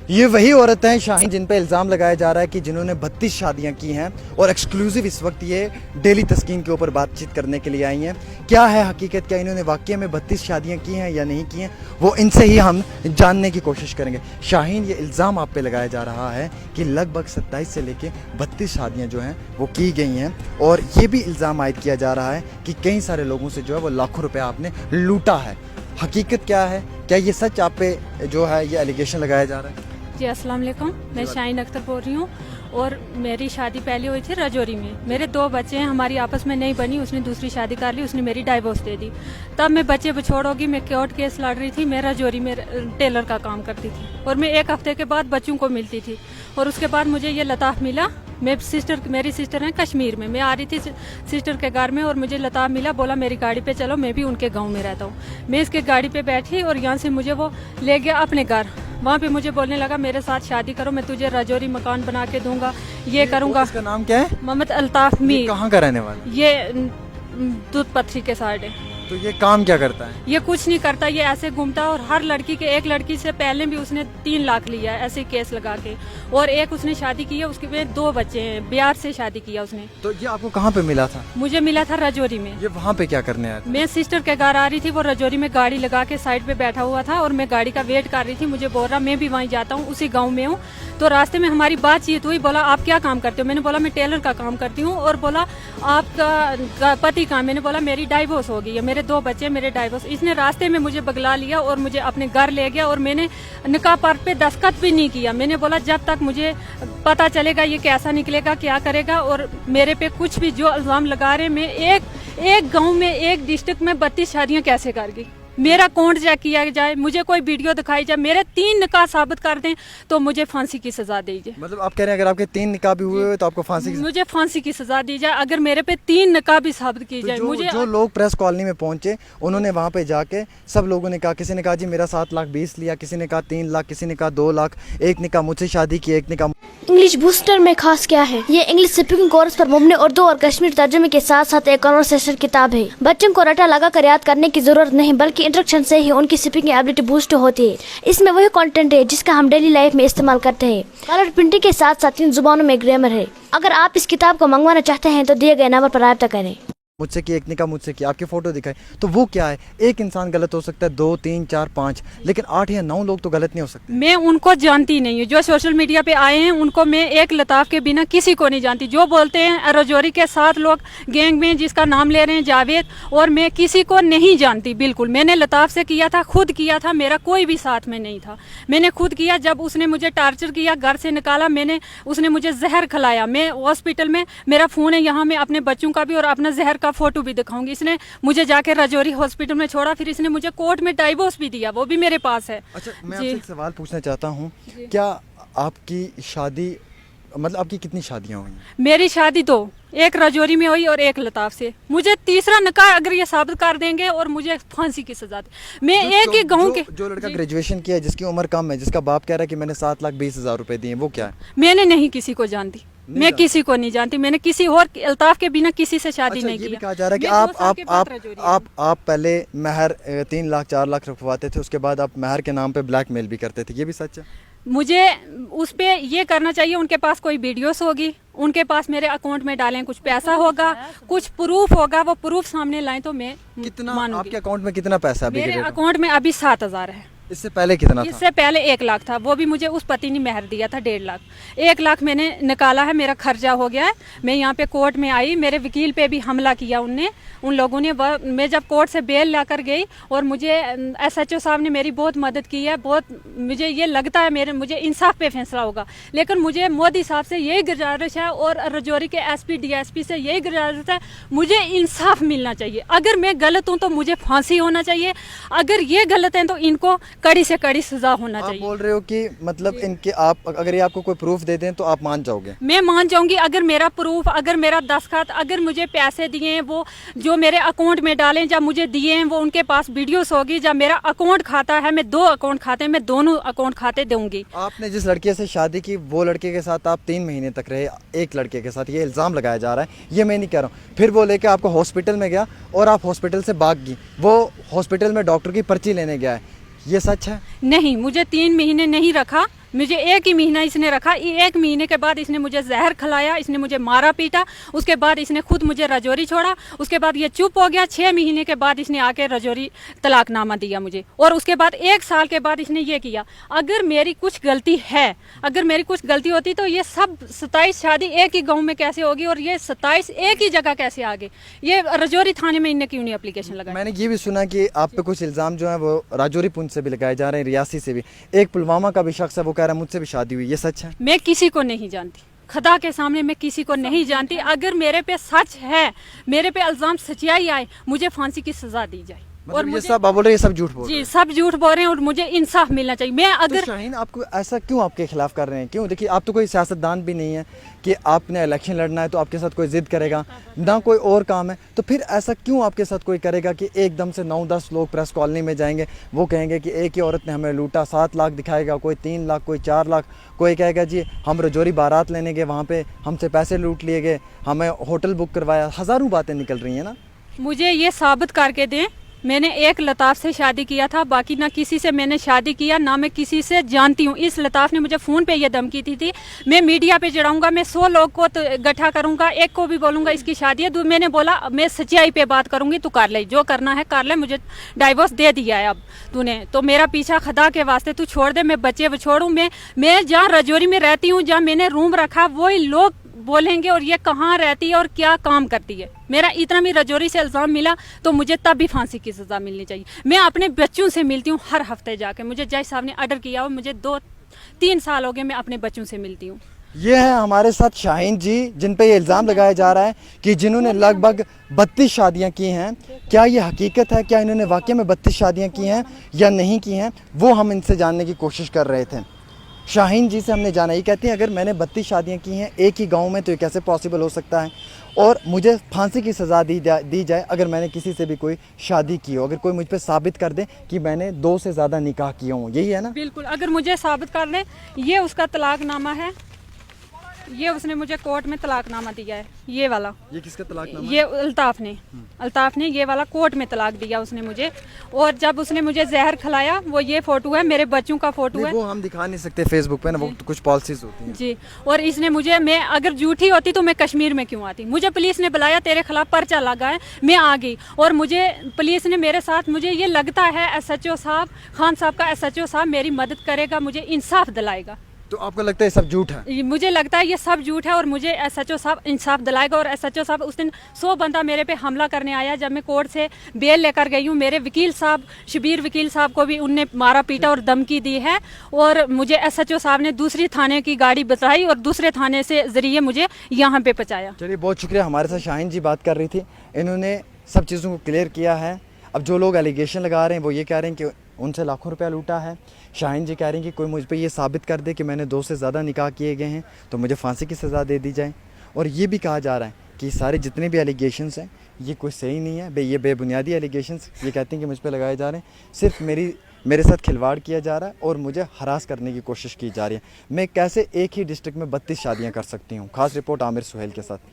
ये वही औरतें हैं शाहीन जिन पे इल्ज़ाम लगाया जा रहा है कि जिन्होंने 32 शादियां की हैं और एक्सक्लूसिव इस वक्त ये डेली तस्कीन के ऊपर बातचीत करने के लिए आई हैं। क्या है हकीकत, क्या इन्होंने वाकई में 32 शादियां की हैं या नहीं की हैं, वो इनसे ही हम जानने की कोशिश करेंगे। शाहीन, ये इल्ज़ाम आप पे लगाया जा रहा है कि लगभग 27 से लेके 32 शादियाँ जो हैं वो की गई हैं और ये भी इल्ज़ाम आयद किया जा रहा है कि कई सारे लोगों से जो है वो लाखों रुपया आपने लूटा है। हकीकत क्या है, क्या ये सच आप पे जो है ये एलिगेशन लगाया जा रहा है? जी अस्सलाम वालेकुम, मैं शाहीन अख्तर बोल रही हूँ और मेरी शादी पहले हुई थी रजौरी में। मेरे 2 बच्चे हैं, हमारी आपस में नहीं बनी, उसने दूसरी शादी कर ली, उसने मेरी डाइवोर्स दे दी। तब मैं बच्चे बछोड़ होगी, मैं कोर्ट केस लड़ रही थी। मैं रजौरी में टेलर का काम करती थी और मैं 1 हफ्ते के बाद बच्चों को मिलती थी और उसके बाद मुझे ये लताफ मिला। मेरी सिस्टर है कश्मीर में, मैं आ रही थी सिस्टर के घर में और मुझे लताफ मिला, बोला मेरी गाड़ी पे चलो, मैं भी उनके गांव में रहता हूँ। मैं इसके गाड़ी पे बैठी और यहाँ से मुझे वो ले गया अपने घर। वहाँ पे मुझे बोलने लगा मेरे साथ शादी करो, मैं तुझे रजौरी मकान बना के दूंगा, ये करूँगा। इसका नाम क्या है? मोहम्मद अल्ताफ मीर। कहाँ का रहने वाला? ये दूध पथरी के साइड है। तो ये काम क्या करता है? ये कुछ नहीं करता, ये ऐसे घूमता और हर लड़की के, एक लड़की से पहले भी उसने 3 लाख लिया है ऐसे केस लगा के, और एक उसने शादी की है, उसके में 2 बच्चे हैं, बिहार से शादी किया उसने। तो ये आपको कहाँ पे मिला था? मुझे मिला था रजौरी में। ये वहाँ पे क्या करने आया था? मैं सिस्टर के घर आ रही थी, वो रजौरी में गाड़ी लगा के साइड पे बैठा हुआ था और मैं गाड़ी का वेट कर रही थी। मुझे बोल रहा मैं भी वहीं जाता हूँ, उसी गाँव में हूँ। तो रास्ते में हमारी बातचीत हुई, बोला आप क्या काम करते हो? मैंने बोला मैं टेलर का काम करती हूँ। और बोला आपका पति कहाँ? मैंने बोला मेरी डाइवोर्स हो गई है, मेरे 2 बच्चे, मेरे डाइवोर्स। इसने रास्ते में मुझे बगला लिया और मुझे अपने घर ले गया और मैंने निकाह पर पे दस्तखत भी नहीं किया। मैंने बोला जब तक मुझे पता चलेगा ये कैसा निकलेगा, क्या करेगा, और मेरे पे कुछ भी जो इल्जाम लगा रहे, मैं एक गाँव में, एक डिस्ट्रिक्ट में 32 शादियाँ कैसे कर गई? मेरा अकाउंट चेक किया जाए, मुझे कोई वीडियो दिखाई जाए, मेरे 3 निकाह साबित कर दें तो मुझे फांसी की सजा दीजिए। मतलब आप कह रहे हैं अगर आपके 3 निकाह भी हुए तो आपको फांसी की? मुझे फांसी की सजा दी जाए अगर मेरे पे 3 निकाह भी साबित की जाए। मुझे जो लोग प्रेस कॉलोनी में पहुंचे, उन्होंने वहां पे जाके सब लोगों ने कहा, किसी ने कहा जी मेरा 7 लाख 20 लिया, किसी ने कहा 3 लाख, किसी ने कहा 2 लाख, एक ने कहा मुझसे शादी की, एक ने कहा। इंग्लिश बूस्टर में खास क्या है? ये इंग्लिश स्पीकिंग कोर्स पर मुबनी उर्दू और कश्मीर तर्जुमे के साथ साथ एक कन्वर्सेशन किताब है। बच्चों को रटा लगा कर याद करने की जरूरत नहीं, बल्कि इंस्ट्रक्शन से ही उनकी स्पीकिंग एबिलिटी बूस्ट होती है। इसमें वही कंटेंट है जिसका हम डेली लाइफ में इस्तेमाल करते हैं। कलर प्रिंटिंग के साथ साथ 3 जुबानों में ग्रामर है। अगर आप इस किताब को मंगवाना चाहते हैं तो दिए गए नंबर पर राब्ता करें। मुझसे की, एक ने कहा मुझसे की, आपकी फोटो दिखाई, तो वो क्या है? एक इंसान गलत हो सकता है, 2 3 4 5, लेकिन 8 या 9 लोग तो गलत नहीं हो सकते। मैं उनको जानती नहीं हूँ, जो सोशल मीडिया पे आए हैं उनको मैं एक लताफ के बिना किसी को नहीं जानती। जो बोलते हैं रजौरी के 7 लोग गैंग में, जिसका नाम ले रहे हैं जावेद, और मैं किसी को नहीं जानती बिल्कुल। मैंने लताफ से किया था, खुद किया था, मेरा कोई भी साथ में नहीं था, मैंने खुद किया। जब उसने मुझे टार्चर किया, घर से निकाला, उसने मुझे जहर खिलाया। मैं हॉस्पिटल में, मेरा फ़ोन है यहाँ, मैं अपने बच्चों का भी और अपना जहर का फोटो भी दिखाऊंगी। इसने मुझे जाके रजौरी हॉस्पिटल में छोड़ा, फिर इसने मुझे कोर्ट में डाइवोर्स भी दिया, वो भी मेरे पास है। अच्छा, मैं आपसे एक सवाल पूछना चाहता हूँ, क्या आपकी शादी, मतलब आपकी कितनी शादियाँ हुई? मेरी शादी 2, एक रजौरी में हुई और एक लताफ से। मुझे तीसरा निकाह अगर ये साबित कर देंगे और मुझे फांसी की सजा दे। मैं एक ही गाँव के, जो लड़का ग्रेजुएशन किया है, जिसकी उम्र कम है, जिसका बाप कह रहा है कि मैंने 7 लाख 20 हज़ार रुपए दिए, वो क्या है? मैंने नहीं किसी को जानती, मैं किसी को नहीं जानती, मैंने किसी और अल्ताफ के बिना किसी से शादी नहीं ये की। भी कहा जा रहा है कि आप पहले महर 3 लाख 4 लाख रखवाते थे, उसके बाद आप महर के नाम पे ब्लैकमेल भी करते थे, ये भी सच है? मुझे उस पे ये करना चाहिए, उनके पास कोई वीडियोस होगी, उनके पास मेरे अकाउंट में डालें, कुछ पैसा होगा, कुछ प्रूफ होगा, वो प्रूफ सामने लाएं तो मैं कितना मानूंगी। आपके अकाउंट में कितना पैसा अभी? मेरे अकाउंट में अभी 7,000 है। इससे पहले कितना था? इससे पहले 1 लाख था, वो भी मुझे उस पति ने मेहर दिया था 1.5 लाख। 1 लाख मैंने निकाला है, मेरा खर्चा हो गया है। मैं यहाँ पे कोर्ट में आई, मेरे वकील पे भी हमला किया उन लोगों ने। मैं जब कोर्ट से बेल लाकर गई और मुझे SHO साहब ने मेरी बहुत मदद की है, बहुत मुझे ये लगता है मुझे इंसाफ पे फैसला होगा। लेकिन मुझे मोदी साहब से यही गुजारिश है और रजौरी के SP DSP से यही गुजारिश है, मुझे इंसाफ मिलना चाहिए। अगर मैं गलत हूँ तो मुझे फांसी होना चाहिए, अगर ये गलत है तो इनको कड़ी से कड़ी सजा होना चाहिए। आप बोल रहे हो कि मतलब इनके, आप अगर ये आपको कोई प्रूफ दे दें तो आप मान जाओगे? मैं मान जाऊंगी अगर मेरा प्रूफ, अगर मेरा दस्तखत, अगर मुझे पैसे दिए हैं वो जो मेरे अकाउंट में डालें, जब मुझे दिए हैं वो उनके पास वीडियोस होगी, जब मेरा अकाउंट खाता है, मैं 2 अकाउंट खाते, मैं दोनों अकाउंट खाते दूंगी। आपने जिस लड़के से शादी की, वो लड़के के साथ आप 3 महीने तक रहे, एक लड़के के साथ, ये इल्ज़ाम लगाया जा रहा है, ये मैं नहीं कह रहा हूँ। फिर वो लेके आपको हॉस्पिटल में गया और आप हॉस्पिटल से भाग गई, वो हॉस्पिटल में डॉक्टर की पर्ची लेने गया है, ये सच है? नहीं, मुझे 3 महीने नहीं रखा, मुझे 1 ही महीना इसने रखा। 1 महीने के बाद इसने मुझे जहर खिलाया, इसने मुझे मारा पीटा। उसके बाद इसने खुद मुझे रजौरी छोड़ा। उसके बाद ये चुप हो गया। 6 महीने के बाद इसने आके रजौरी तलाकनामा दिया मुझे। और उसके बाद 1 साल के बाद इसने ये किया। अगर मेरी कुछ गलती है, अगर मेरी कुछ गलती होती तो ये सब 27 शादी एक ही गाँव में कैसे होगी और ये 27 एक ही जगह कैसे आ गए? ये रजौरी थाने में इनने क्यों नहीं एप्लीकेशन लगाई? मैंने ये भी सुना कि आप पे कुछ इल्ज़ाम जो है वो राजौरी पुंछ से भी लगाए जा रहे हैं, रियासी से भी। एक पुलवामा का भी शख्स है, वो कह रहा है मुझसे भी शादी हुई, ये सच है? मैं किसी को नहीं जानती, खुदा के सामने मैं किसी को नहीं जानती। अगर मेरे पे सच है, मेरे पे इल्ज़ाम सच्चाई आए, मुझे फांसी की सजा दी जाए। मतलब ये सब आप बोल रहे हैं, ये सब झूठ बोल रहे हैं? जी, सब झूठ बोल रहे हैं और मुझे इंसाफ मिलना चाहिए। मैं तो अगर शाहीन आपको ऐसा क्यों आपके खिलाफ कर रहे हैं? क्यों? देखिए, आप तो कोई सियासतदान भी नहीं है कि आपने इलेक्शन लड़ना है तो आपके साथ कोई जिद करेगा, ना कोई और काम है, तो फिर ऐसा क्यों आपके साथ कोई करेगा कि एकदम से 9-10 लोग प्रेस कॉलोनी में जाएंगे, वो कहेंगे कि एक ही औरत ने हमें लूटा, 7 लाख दिखाएगा, कोई 3 लाख, कोई 4 लाख, कोई कहेगा जी हम रजौरी बारात लेने गए, वहाँ पे हमसे पैसे लूट लिए गए, हमें होटल बुक करवाया। हज़ारों बातें निकल रही हैं ना। मुझे ये साबित करके दें, मैंने एक लताफ़ से शादी किया था, बाकी ना किसी से मैंने शादी किया, ना मैं किसी से जानती हूँ। इस लताफ़ ने मुझे फ़ोन पे ये धमकी दी थी, मैं मीडिया पे चढ़ाऊंगा, मैं 100 लोग को तो इकट्ठा करूंगा, एक को भी बोलूंगा इसकी शादी है। मैंने बोला मैं सच्चाई पे बात करूंगी, तू कर ले, जो करना है कर ले, मुझे डाइवोर्स दे दिया है अब तूने, तो मेरा पीछा खुदा के वास्ते तू छोड़ दे, मैं बच्चे छोड़ूँ। मैं जहाँ रजौरी में रहती हूँ, जहाँ मैंने रूम रखा, वही लोग बोलेंगे और ये कहाँ रहती है और क्या काम करती है। मेरा इतना भी रजौरी से इल्ज़ाम मिला तो मुझे तब भी फांसी की सज़ा मिलनी चाहिए। मैं अपने बच्चों से मिलती हूँ हर हफ्ते जाके, मुझे जज साहब ने ऑर्डर किया और मुझे 2-3 साल हो गए मैं अपने बच्चों से मिलती हूँ। ये है हमारे साथ शाहीन जी, जिन पे ये इल्ज़ाम लगाया जा रहा है कि जिन्होंने लगभग 32 शादियां की हैं। क्या ये हकीकत है? क्या इन्होंने वाकई में 32 शादियां की हैं या नहीं की हैं? वो हम इनसे जानने की कोशिश कर रहे थे। शाहीन जी से हमने जाना, ये कहती हैं अगर मैंने 32 शादियां की हैं एक ही गांव में तो ये कैसे पॉसिबल हो सकता है, और मुझे फांसी की सज़ा दी जाए अगर मैंने किसी से भी कोई शादी की हो, अगर कोई मुझ पे साबित कर दे कि मैंने 2 से ज़्यादा निकाह किए हों। यही है ना? बिल्कुल, अगर मुझे साबित कर ले, ये उसका तलाकनामा है, ये उसने मुझे कोर्ट में तलाकनामा दिया है, ये वाला। ये किसका तलाकनामा? ये अल्ताफ ने ये वाला कोर्ट में तलाक दिया उसने मुझे। और जब उसने मुझे जहर खिलाया, वो ये फोटो है, मेरे बच्चों का फोटो है। वो हम दिखा नहीं सकते फेसबुक पे ना, वो तो कुछ पॉलिसीज होती हैं जी। और इसने मुझे, मैं अगर झूठी होती तो मैं कश्मीर में क्यों आती? मुझे पुलिस ने बुलाया, तेरे खिलाफ पर्चा लगा है, मैं आ गई। और मुझे पुलिस ने मेरे साथ, मुझे ये लगता है SHO साहब, खान साहब का SHO साहब मेरी मदद करेगा, मुझे इंसाफ दिलाएगा। तो आपको लगता है ये सब झूठ है? मुझे लगता है ये सब झूठ है और मुझे SHO साहब इंसाफ दिलाएगा। और SHO साहब, उस दिन 100 बंदा मेरे पे हमला करने आया जब मैं कोर्ट से बेल लेकर गई हूँ। मेरे वकील साहब, शबीर वकील साहब को भी उनने मारा पीटा और धमकी दी है। और मुझे SHO साहब ने दूसरी थाने की गाड़ी बताई और दूसरे थाने से जरिए मुझे यहाँ पे पहुँचाया। चलिए, बहुत शुक्रिया। हमारे साथ शाहीन जी बात कर रही थी, इन्होंने सब चीज़ों को क्लियर किया है। अब जो लोग एलिगेशन लगा रहे हैं वो ये कह रहे हैं कि उनसे लाखों रुपया लूटा है। शाहीन जी कह रहे हैं कि कोई मुझ पे ये साबित कर दे कि मैंने 2 से ज़्यादा निकाह किए गए हैं तो मुझे फांसी की सज़ा दे दी जाए। और ये भी कहा जा रहा है कि सारे जितने भी एलिगेशंस हैं ये कोई सही नहीं है, ये बेबुनियादी एलिगेशंस ये कहते हैं कि मुझ पे लगाए जा रहे हैं। सिर्फ मेरे साथ खिलवाड़ किया जा रहा है और मुझे हरास करने की कोशिश की जा रही है। मैं कैसे एक ही डिस्ट्रिक्ट में 32 शादियाँ कर सकती हूँ? खास रिपोर्ट आमिर सुहेल के साथ।